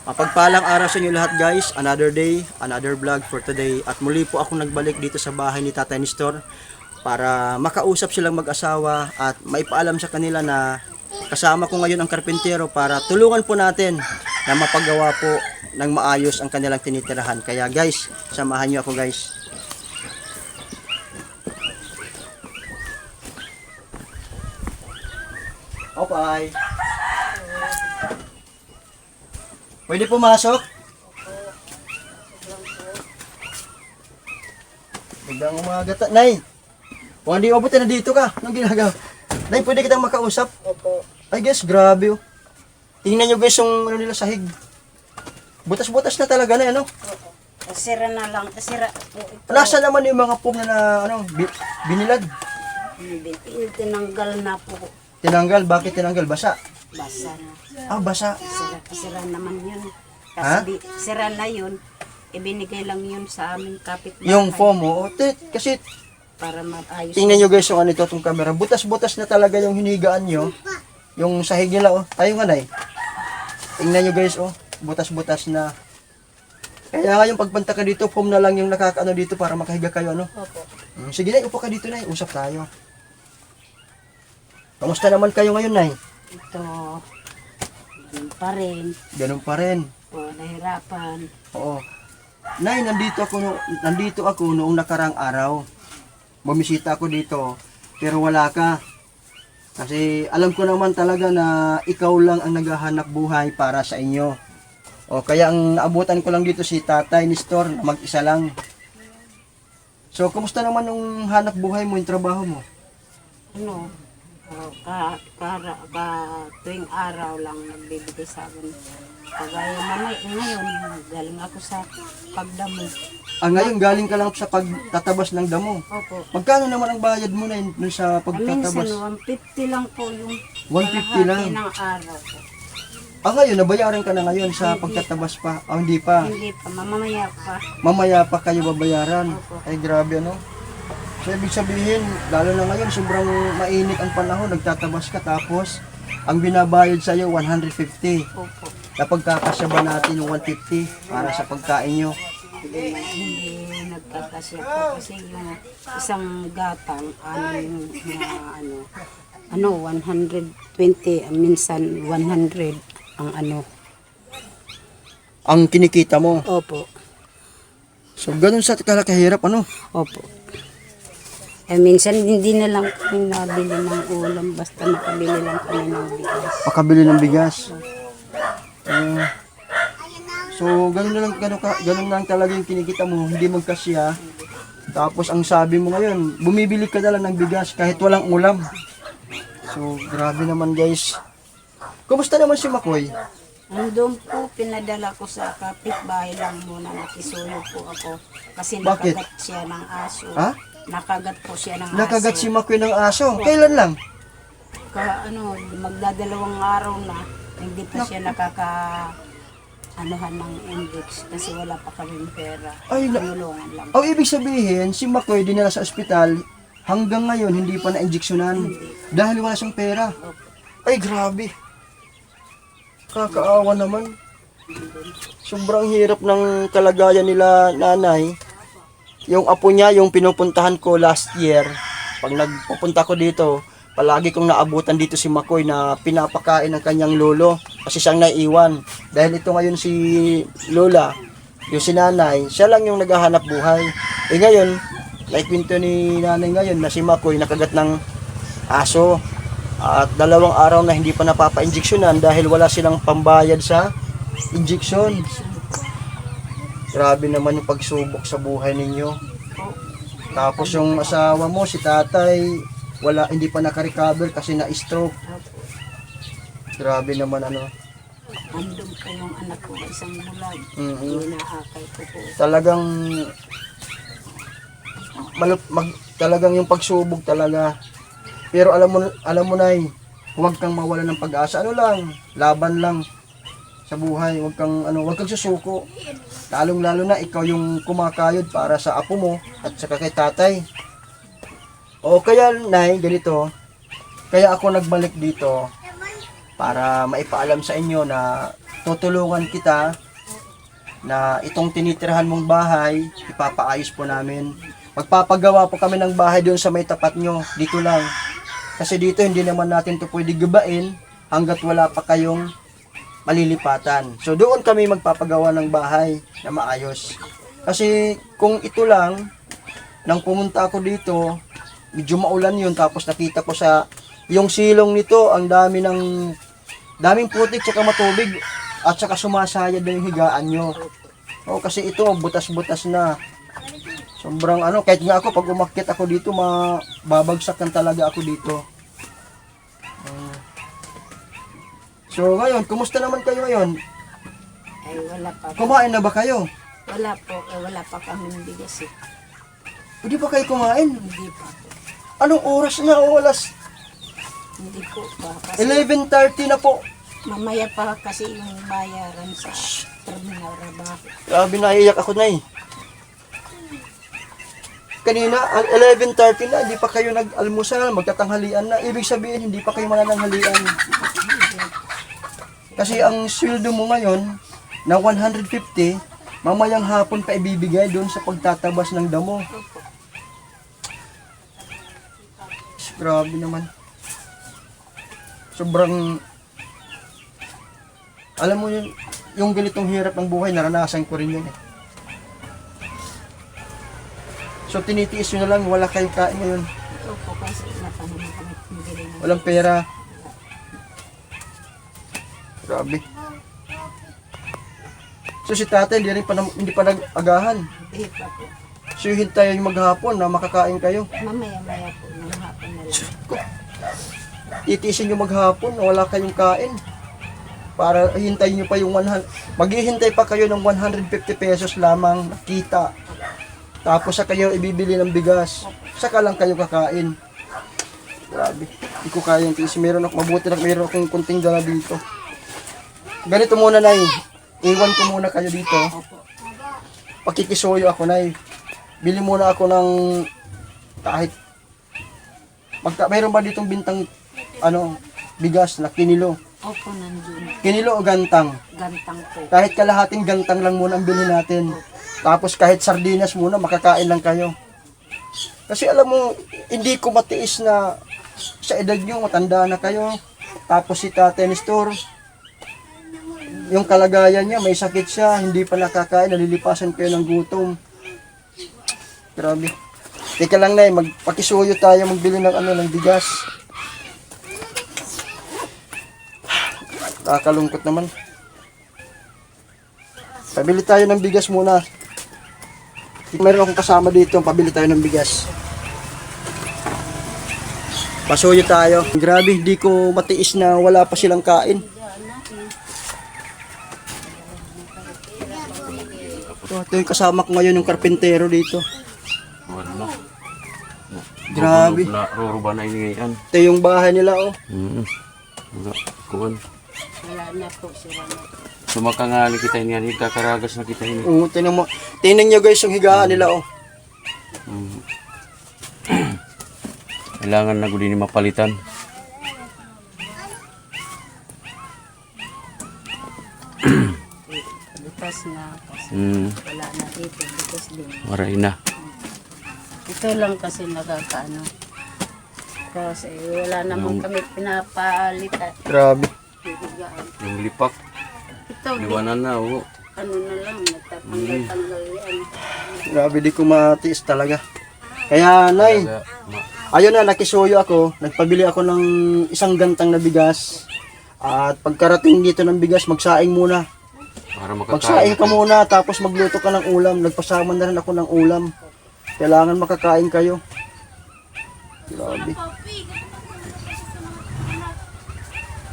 Mapagpalang araw sa inyo lahat guys, another day, another vlog for today. At muli po ako nagbalik dito sa bahay ni Tatay Nestor para makausap silang mag-asawa at maipaalam sa kanila na kasama ko ngayon ang karpintero para tulungan po natin na mapagawa po ng maayos ang kanilang tinitirahan. Kaya guys, samahan nyo ako guys. Okay. Pwede pumasok? Magandang umaga ta. Nay! Kung hindi abutin na dito ka, anong ginagawa? Nay, pwede kitang makausap? Opo. Ay guys, grabe oh. Tingnan nyo guys yung ano nila sahig. Butas-butas na talaga na ano. Opo. Sira na lang. Sira po ito. Nasa naman yung mga pum na ano, binilad? Tinanggal na po. Tinanggal? Bakit tinanggal? Basa? Basa na. Ah, basa. Sira naman yun. Ha? Kasi sira na yun. Ibinigay lang yun sa aming kapitbahay. Yung foam oh. Kasi para maayos. tingnan nyo guys yung ano ito, itong camera. Butas-butas na talaga yung hinigaan nyo. Yung sahig nila oh. Tayo nga nay. Tingnan nyo guys oh. Butas-butas na. Kaya nga yung pagpunta ka dito, foam na lang yung nakakaano dito para makahiga kayo ano. Opo. Sige nay, upo ka dito nay. Usap tayo. Kamusta naman kayo ngayon nay? Ito. Ganun pa rin. Ganun pa rin. O, nahirapan. Oo. Nay, nandito ako noong nakarang araw. Bumisita ako dito, pero wala ka. Kasi alam ko naman talaga na ikaw lang ang naghahanap buhay para sa inyo. O kaya ang naabutan ko lang dito si Tatay Nestor, mag-isa lang. So, kumusta naman yung hanap buhay mo, yung trabaho mo? Ano? Tuwing araw lang nagbibigay sa akin. Kagaya ngayon, galing ako sa pagdamo. Ah, ngayon galing ka lang sa pagtatabas ng damo. Opo. Magkano naman ang bayad mo na yun sa Minsan, pagtatabas? 150 lang po yung 150 lang. kalahati ng araw po. Ah, ngayon, nabayaran ka na ngayon sa pagtatabas pa? Ah, hindi pa. Hindi pa, mamamaya pa. Mamaya pa kayo babayaran. Opo. Ay, grabe ano. So, ibig sabihin, lalo na ngayon, sobrang mainit ang panahon, nagtatabas ka, tapos, ang binabayad sa'yo, 150. Opo. Kapag kakasya natin yung 150 para sa pagkain nyo. Hindi nagkakasya po kasi yung isang gatang, yung mga 120, minsan 100 ang ano. Ang kinikita mo. Opo. So, ganun sa kahirap, ano? Opo. Minsan hindi na lang kami nabili ng ulam, basta nakabili lang kami ng bigas. Makabili ng bigas. So, ganun lang talaga yung kinikita mo, hindi magkasya. Tapos, ang sabi mo ngayon, bumibili ka na lang ng bigas kahit walang ulam. So, grabe naman guys. Kumusta naman si Makoy? Andun po, pinadala ko sa kapitbahay lang muna, nakisuyo po ako. Kasi Bakit? nakagat siya ng aso. Ha? Nakagat po siya ng Nakagat si aso. Makoy ng aso. Kailan lang? Magdadalawang araw na, hindi pa siya anuhan ng index kasi wala pa kaming pera. Ay, Tulungan lang. Ang ibig sabihin, si Makoy dinala sa ospital, hanggang ngayon hindi pa na-injeksyonan. Dahil wala siyang pera. Ay, grabe. Kakaawa naman. Sobrang hirap ng kalagayan nila nanay. Yung apo niya, yung pinupuntahan ko last year, pag nagpupunta ko dito, palagi kong naabutan dito si Makoy na pinapakain ng kanyang lolo kasi siyang naiwan. Dahil ito ngayon si Lola, yung si nanay, siya lang yung naghahanap buhay. Eh ngayon, naikwento ni nanay ngayon na si Makoy nakagat ng aso. At 2 araw na hindi pa napapa-injeksyonan dahil wala silang pambayad sa injeksyon. Grabe naman yung pagsubok sa buhay ninyo. Tapos yung asawa mo, si tatay, hindi pa naka-recover kasi na-stroke. Grabe naman ano. Andun pa yung anak ko, isang bulag. Inaakay ko po. Talagang talagang yung pagsubok talaga. Pero alam mo na, huwag kang mawala ng pag-asa. Ano lang, laban lang sa buhay. Huwag kang susuko. Lalong-lalo na ikaw yung kumakayod para sa apo mo at saka kay tatay. O kaya nay, ganito. Kaya ako nagbalik dito para maipaalam sa inyo na tutulungan kita na itong tinitirahan mong bahay, ipapaayos po namin. Magpapagawa po kami ng bahay doon sa may tapat nyo, dito lang. Kasi dito hindi naman natin to pwede gabain hanggat wala pa kayong malilipatan. So doon kami magpapagawa ng bahay na maayos. Kasi kung ito lang, nang pumunta ako dito, medyo maulan yun, tapos nakita ko sa yung silong nito, ang daming putik tsaka matubig at saka sumasayad na yung higaan nyo. O, kasi ito, butas-butas na. Sobrang kahit nga ako, pag umakyat ako dito, mababagsakan talaga ako dito. So ngayon, kumusta naman kayo ngayon? Ay, wala pa po. Kumain na ba kayo? Wala po. Wala pa kami ng bigas eh. Hindi pa kayo kumain? Hindi pa po. Anong oras na? Oras Hindi po pa. Kasi 11:30 na po. mamaya pa kasi yung bayaran sa terminal trabaho. Grabe, naiiyak ako na eh. Kanina, 11:30 na, hindi pa kayo nag-almusal, magtatanghalian na. Ibig sabihin, hindi pa kayo manananghalian. Kasi ang sweldo mo ngayon, na 150, mamayang hapon pa ibibigay doon sa pagtatabas ng damo. Grabe naman. Sobrang, alam mo yung ganitong hirap ng buhay, naranasan ko rin yun eh. So tinitiis nyo na lang, wala kayong kain ngayon. Ito po kasi napanin kami bibili ng Walang pera. Grabe. So si tatay hindi pa nag-agahan. Hindi pa po. So hintayin maghapon na makakain kayo. Mamaya-maya po ng hapon na lang. Titiisin nyo maghapon na wala kayong kain. Para hintayin nyo pa yung 100. Maghihintay pa kayo ng 150 pesos lamang na kita. Tapos sa kayo ibibili ng bigas. Saka lang kayo kakain. Grabe. Hindi ko kaya yung tiis. Mabuti na meron akong kunting dala dito. Ganito muna, Nay. Iwan ko muna kayo dito. Pakikisuyo ako, Nay. Bili muna ako ng kahit mayroon ba ditong bintang bigas na kinilo? Opo, nandun. Kinilo o gantang? Gantang po. Kahit kalahating gantang lang muna ang bilhin natin. Tapos kahit sardinas muna, makakain lang kayo. Kasi alam mo, hindi ko matiis na sa edad nyo, matanda na kayo. Tapos si Tatay Nestor, yung kalagayan niya, may sakit siya, hindi pa nakakain, nalilipasan kayo ng gutom. Grabe. Teka lang, Nay, magpakisuyo tayo, magbili ng bigas. Nakakalungkot naman. Pabili tayo ng bigas muna. Meron akong kasama dito, pabili tayo ng bigas. Pasuyo tayo. Grabe, hindi ko matiis na wala pa silang kain. Ito yung kasama ko ngayon, yung karpintero dito. Wala. Grabe. Ruruba na ini ngayon. Ito yung bahay nila, oh. Wala. Kuhan. Wala na po sila na. Sumakangali kita ini. Kakaragas na kita ini. Oo, tingnan mo. Tingnan nyo guys yung higaan nila, oh. Kailangan na guli ni mapalitan. Butas na. Kasi wala na dito. Butas din. Maray na. Ito lang kasi nakakaano. Kasi wala naman kami pinapalitan. Grabe. Higaan. Yung lipak. Ito, Liwanan na. Oo. ano na lang, nagtatanggal-tanggal yan. Grabe, di ko matiis talaga. Kaya, Nay, ayun na, nakisuyo ako. Nagpabili ako ng isang gantang na bigas. At pagkarating dito ng bigas, magsaing muna. Para Magsaing makakain. ka muna, tapos magluto ka ng ulam. Nagpasama na rin ako ng ulam. Kailangan makakain kayo. Grabe.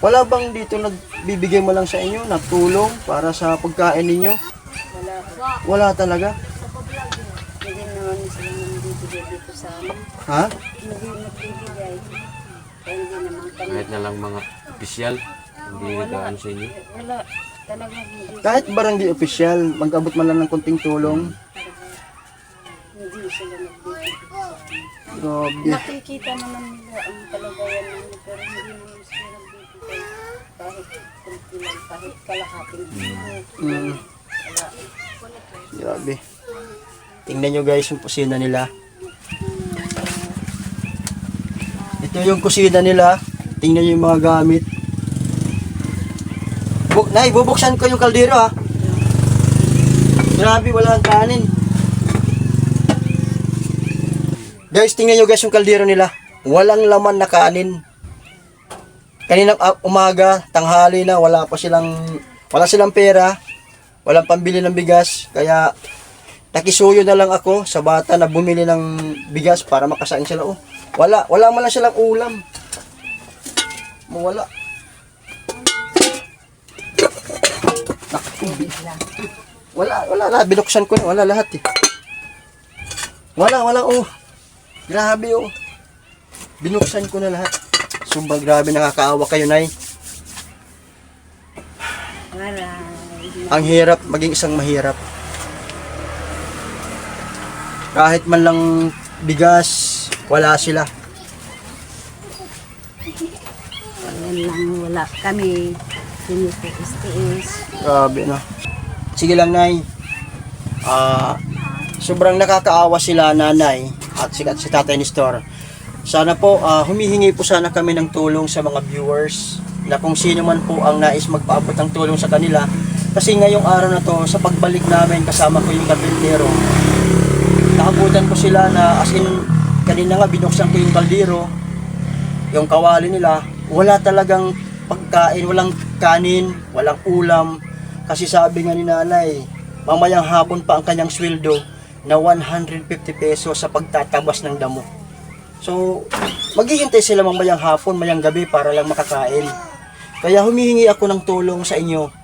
Wala bang dito nagbibigay mo lang sa inyo na tulong para sa pagkain ninyo? Wala po. Wala talaga. Hindi naman sila nagbibigay dito sa amin. Ha? Hindi nagbibigay. Kaya hindi naman kami. Kahit na lang mga opisyal. Hindi nagkaan sa inyo. Wala. Talaga hindi. Kahit barangay official, mag-abot man lang ng konting tulong. Hindi sila nagbibigay sa amin. Grabe. Nakikita naman nila ang kalagayan namin pero hindi naman sila nagbibigay. Kahit kahit kunti lang, kahit kalahating Mm. Grabe. Tingnan nyo guys yung kusina nila. Ito yung kusina nila. Tingnan nyo yung mga gamit. Nay, bubuksan ko yung kaldero ha. Grabe, wala kang kanin. Guys, tingnan nyo guys yung kaldero nila. Walang laman na kanin. Kaninang umaga, tanghali na, wala silang pera. Walang pambili ng bigas. Kaya nakisuyo na lang ako sa bata na bumili ng bigas para makasain sila. Oh, wala man lang silang ulam. Wala. Wala, binuksan ko na, wala lahat eh. Wala, oh. Grabe oh. Binuksan ko na lahat. Sumbang grabe, nakakaawa kayo, Nay. Ang hirap, maging isang mahirap. Kahit man lang bigas, wala sila. Ayun lang, wala kami. Tinitiis-tiis. Grabe no. Sige lang, Nay. Sobrang nakakaawa sila, Nanay at si Tatay Nestor. Sana po humihingi po sana kami ng tulong sa mga viewers na kung sino man po ang nais magpaabot ng tulong sa kanila. Kasi ngayong araw na to, sa pagbalik namin kasama ko yung kapitero, nakabutan ko sila na as in, kanina nga binuksan ko yung kaldero, yung kawali nila, wala talagang pagkain, walang kanin, walang ulam. Kasi sabi nga ni Nanay, mamayang hapon pa ang kanyang sweldo na 150 pesos sa pagtatabas ng damo. So, maghihintay sila mamayang hapon, mayang gabi para lang makakain. Kaya humihingi ako ng tulong sa inyo